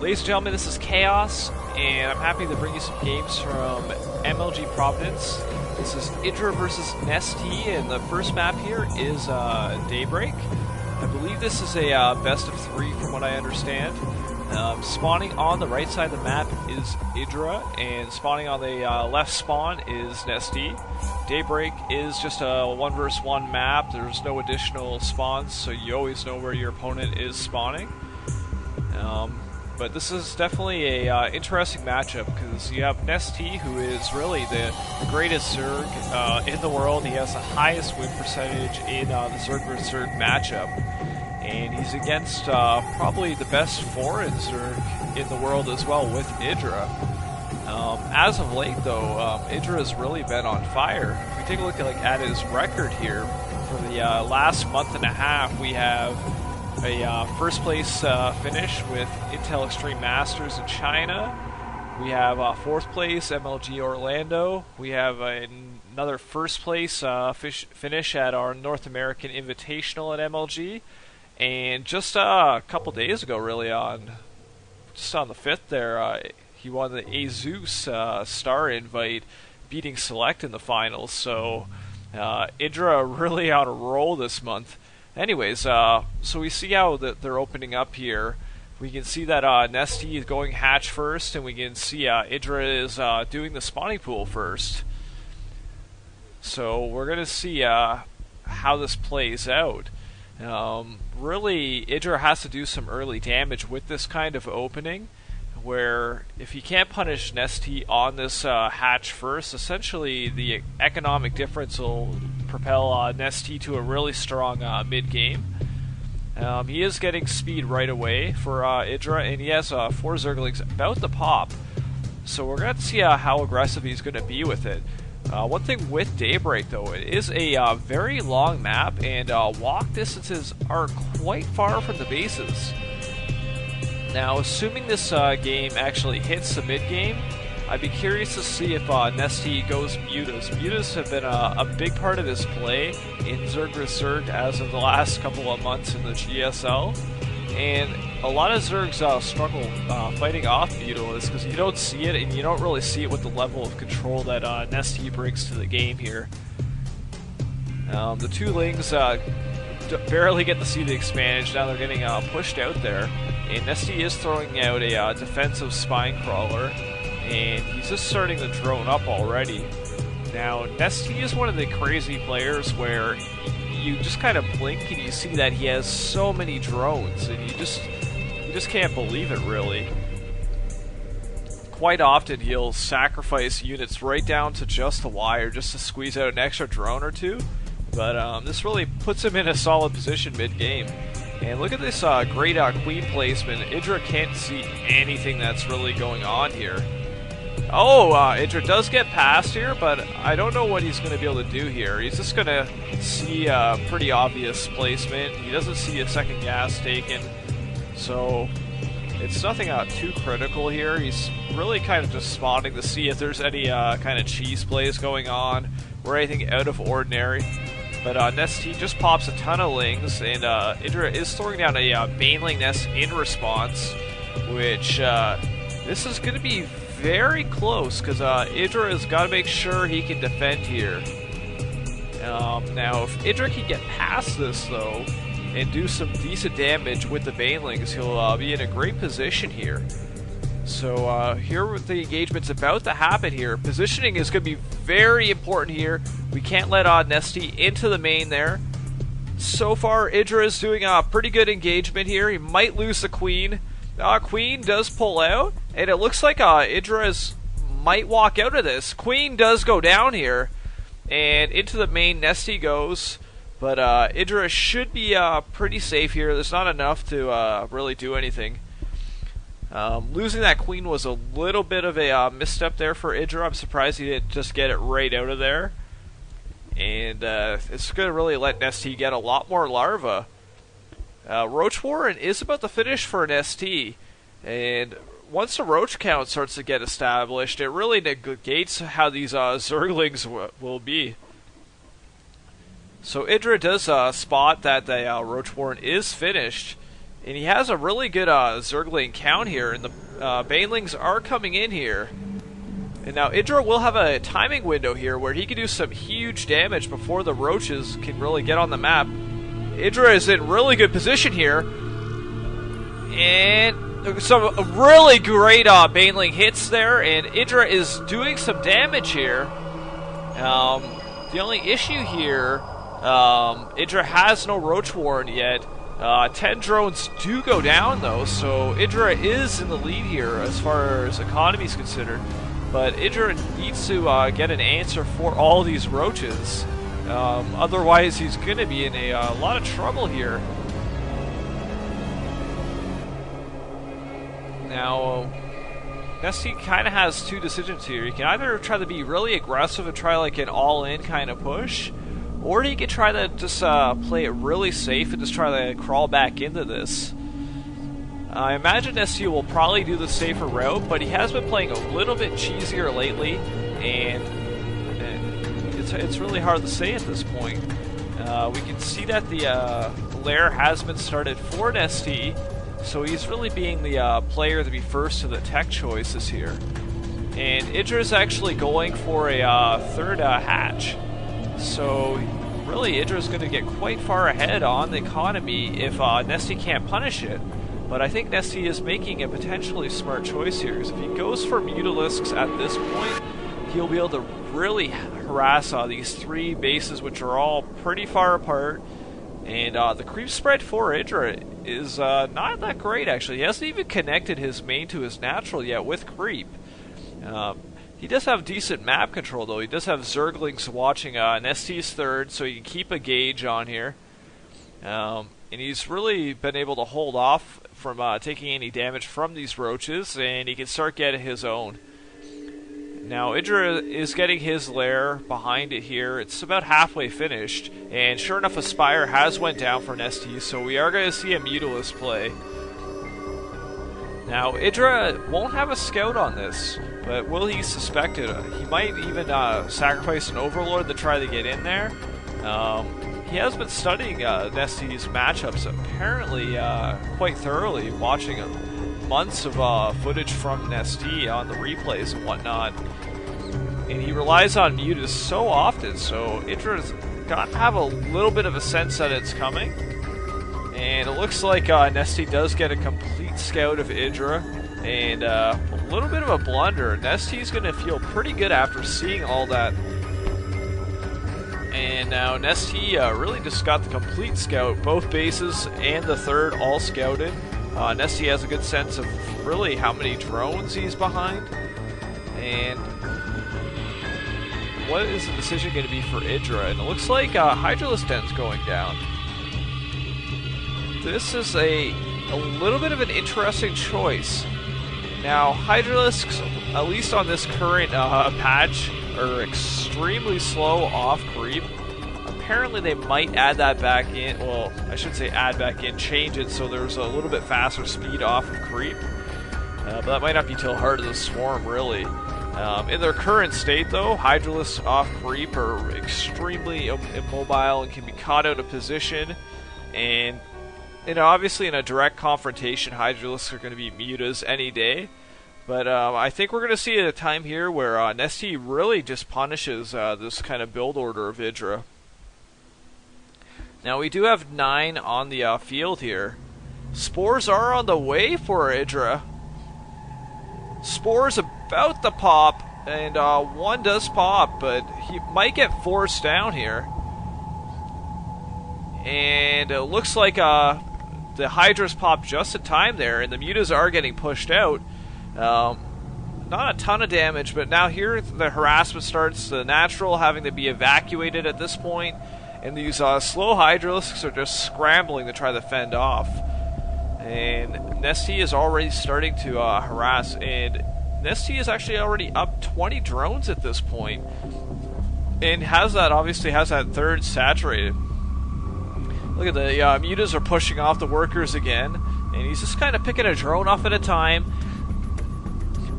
Ladies and gentlemen, this is Chaos, and I'm happy to bring you some games from MLG Providence. This is Idra versus Nestea, and the first map here is Daybreak. I believe this is a best of 3 from what I understand. Spawning on the right side of the map is Idra, and spawning on the left spawn is Nestea. Daybreak is just a 1 vs 1 map. There's no additional spawns, so you always know where your opponent is spawning. But this is definitely a interesting matchup because you have Nestea, who is really the greatest Zerg in the world. He has the highest win percentage in the Zerg vs Zerg matchup, and he's against probably the best foreign Zerg in the world as well with Idra. As of late, though, Idra has really been on fire. If we take a look at his record here for the last month and a half, we have a first place finish with Intel Extreme Masters in China. We have 4th place MLG Orlando. We have another first place finish at our North American Invitational at MLG. And just a couple days ago, really, on the 5th there, he won the Azus Star Invite, beating Select in the finals. So Idra really on a roll this month. Anyways, so we see how they're opening up here. We can see that Nestea is going hatch first, and we can see Idra is doing the spawning pool first. So we're going to see how this plays out. Really, Idra has to do some early damage with this kind of opening, where if he can't punish Nestea on this hatch first, essentially the economic difference will propel Nestea to a really strong mid-game. He is getting speed right away for Idra, and he has 4 zerglings about to pop. So we're going to see how aggressive he's going to be with it. One thing with Daybreak, though, it is a very long map, and walk distances are quite far from the bases. Now, assuming this game actually hits the mid-game, I'd be curious to see if Nestea goes Mutas. Mutas have been a big part of his play in Zerg vs Zerg as of the last couple of months in the GSL. And a lot of Zergs struggle fighting off Mutalisk because you don't see it, and you don't really see it with the level of control that Nestea brings to the game here. The 2 Lings barely get to see the expansion. Now they're getting pushed out there. And Nestea is throwing out a defensive spine crawler, and he's just starting to drone up already. Now, Nestea is one of the crazy players where you just kind of blink and you see that he has so many drones, and you just can't believe it, really. Quite often he'll sacrifice units right down to just the wire just to squeeze out an extra drone or 2, but this really puts him in a solid position mid-game. And look at this great queen placement. Idra can't see anything that's really going on here. Oh, Idra does get past here, but I don't know what he's going to be able to do here. He's just going to see a pretty obvious placement. He doesn't see a second gas taken. So it's nothing too critical here. He's really kind of just spotting to see if there's any kind of cheese plays going on or anything out of ordinary. But Nestea just pops a ton of Lings, and Idra is throwing down a baneling nest in response, which this is going to be very close, because Idra has got to make sure he can defend here. Now, if Idra can get past this, though, and do some decent damage with the banelings, he'll be in a great position here. So here the engagement's about to happen here. Positioning is going to be very important here. We can't let Nestea into the main there. So far, Idra is doing a pretty good engagement here. He might lose the queen. Queen does pull out, and it looks like Idra might walk out of this. Queen does go down here, and into the main Nestea goes. But Idra should be pretty safe here. There's not enough to really do anything. Losing that queen was a little bit of a misstep there for Idra. I'm surprised he didn't just get it right out of there. And it's going to really let Nestea get a lot more larva. Roach Warren is about to finish for Nestea. And once the roach count starts to get established, it really negates how these Zerglings will be. So Idra does spot that the Roach Warren is finished. And he has a really good zergling count here, and the banelings are coming in here. And now Idra will have a timing window here where he can do some huge damage before the roaches can really get on the map. Idra is in really good position here. And some really great baneling hits there, and Idra is doing some damage here. The only issue here, Idra has no roach warren yet. 10 drones do go down though, so Idra is in the lead here as far as economy is considered. But Idra needs to get an answer for all these roaches. Otherwise he's going to be in a lot of trouble here. Now, Nestea kind of has two decisions here. He can either try to be really aggressive and try like an all-in kind of push, or he could try to just play it really safe and just try to crawl back into this. I imagine Nestea will probably do the safer route, but he has been playing a little bit cheesier lately, and it's really hard to say at this point. We can see that the lair has been started for Nestea, so he's really being the player to be first to the tech choices here. And Idra's actually going for a third hatch. So really Idra's going to get quite far ahead on the economy if Nestea can't punish it. But I think Nestea is making a potentially smart choice here, because if he goes for Mutalisks at this point, he'll be able to really harass these three bases, which are all pretty far apart. And the creep spread for Idra is not that great, actually. He hasn't even connected his main to his natural yet with creep. He does have decent map control, though. He does have zerglings watching Nestea's third, so he can keep a gauge on here. And he's really been able to hold off from taking any damage from these roaches, and he can start getting his own. Now, Idra is getting his lair behind it here. It's about halfway finished, and sure enough, a Spire has went down for Nestea, so we are going to see a Mutalisk play. Now, Idra won't have a scout on this, but will he suspect it? He might even sacrifice an Overlord to try to get in there. He has been studying Nestea's matchups apparently quite thoroughly, watching months of footage from Nestea on the replays and whatnot. And he relies on Mutas so often, so Idra's got to have a little bit of a sense that it's coming. And it looks like Nestea does get a complete scout of Idra, and a little bit of a blunder. Nestea's going to feel pretty good after seeing all that. And now Nestea really just got the complete scout, both bases and the third all scouted. Nestea has a good sense of really how many drones he's behind. And what is the decision going to be for Idra? And it looks like Hydralisk Den's going down. This is a little bit of an interesting choice. Now, Hydralisks, at least on this current patch, are extremely slow off creep. Apparently they might add that back in, well, I should say add back in, change it so there's a little bit faster speed off of creep. But that might not be till Heart of the Swarm, really. In their current state, though, Hydralisks off creep are extremely immobile and can be caught out of position. And obviously in a direct confrontation, Hydralisks are going to be mutas any day. But I think we're going to see a time here where Nestea really just punishes this kind of build order of Idra. Now we do have 9 on the field here. Spores are on the way for Idra. Spores about to pop, and one does pop, but he might get forced down here. And it looks like the Hydras popped just in time there, and the Mutas are getting pushed out. Not a ton of damage, but now here the harassment starts, the natural having to be evacuated at this point, and these slow Hydralisks are just scrambling to try to fend off. And Nestea is already starting to harass, and Nestea is actually already up 20 drones at this point, and obviously has that third saturated. Look at the mutas are pushing off the workers again, and he's just kind of picking a drone off at a time.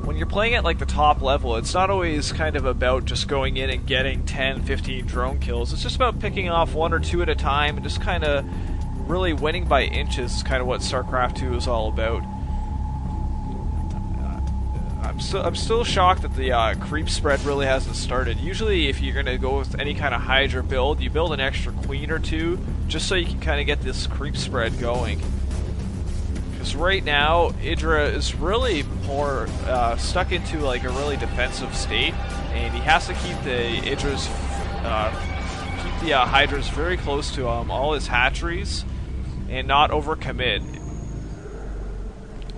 When you're playing at like the top level, it's not always kind of about just going in and getting 10, 15 drone kills. It's just about picking off 1 or 2 at a time and just kind of really winning by inches is kind of what StarCraft 2 is all about. I'm still shocked that the creep spread really hasn't started. Usually if you're going to go with any kind of Hydra build, you build an extra queen or two just so you can kind of get this creep spread going. Because right now, Idra is really more stuck into like a really defensive state, and he has to keep the Idras, keep the Hydras very close to all his hatcheries, and not overcommit.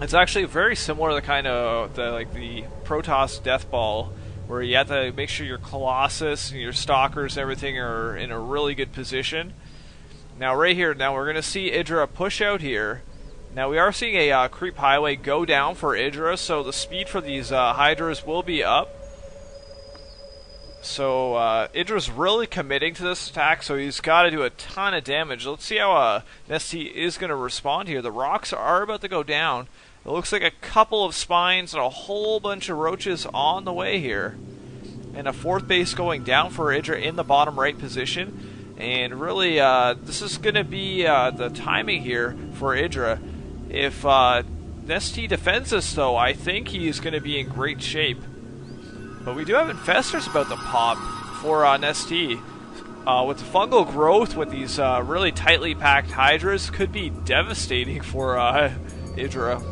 It's actually very similar to the kind of the Protoss Death Ball, where you have to make sure your Colossus and your Stalkers and everything are in a really good position. Now right here, we're going to see Idra push out here. Now we are seeing a creep highway go down for Idra, so the speed for these Hydras will be up. So Idra's really committing to this attack, so he's got to do a ton of damage. Let's see how Nestea is going to respond here. The rocks are about to go down. It looks like a couple of spines and a whole bunch of roaches on the way here. And a fourth base going down for Idra in the bottom right position. And really, this is going to be the timing here for Idra. If Nestea defends this, though, I think he's going to be in great shape. But we do have infestors about to pop for Nestea. With the fungal growth with these really tightly packed Hydras could be devastating for Idra.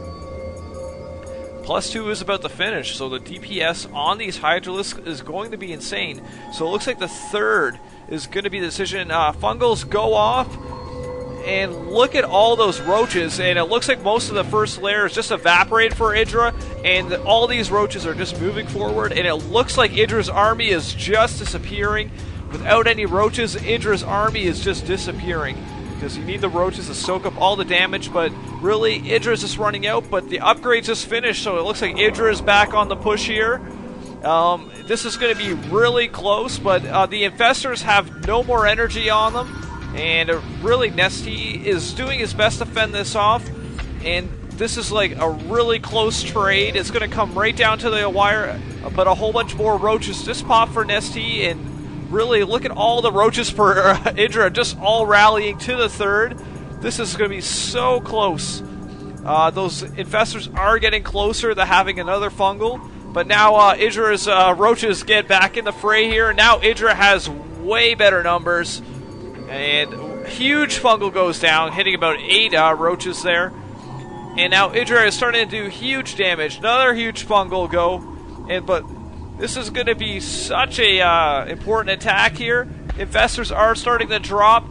+2 is about to finish, so the DPS on these Hydralisks is going to be insane. So it looks like the third is going to be the decision. Fungals go off, and look at all those roaches, and it looks like most of the first layer is just evaporated for Idra, and all these roaches are just moving forward, and it looks like Idra's army is just disappearing. Without any roaches, Idra's army is just disappearing, because you need the roaches to soak up all the damage, but really, Idra's just running out, but the upgrade just finished, so it looks like Idra is back on the push here. This is going to be really close, but the infestors have no more energy on them. And really, Nestea is doing his best to fend this off. And this is like a really close trade. It's going to come right down to the wire. But a whole bunch more roaches just pop for Nestea. And really, look at all the roaches for Idra just all rallying to the third. This is going to be so close. Those infestors are getting closer to having another fungal. But now Idra's roaches get back in the fray here. Now Idra has way better numbers. And huge fungal goes down, hitting about 8 roaches there. And now Idra is starting to do huge damage. Another huge fungal go. But this is going to be such a important attack here. Infestors are starting to drop.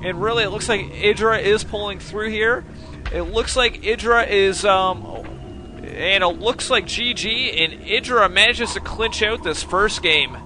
And really, it looks like Idra is pulling through here. It looks like Idra is... and it looks like GG. And Idra manages to clinch out this first game.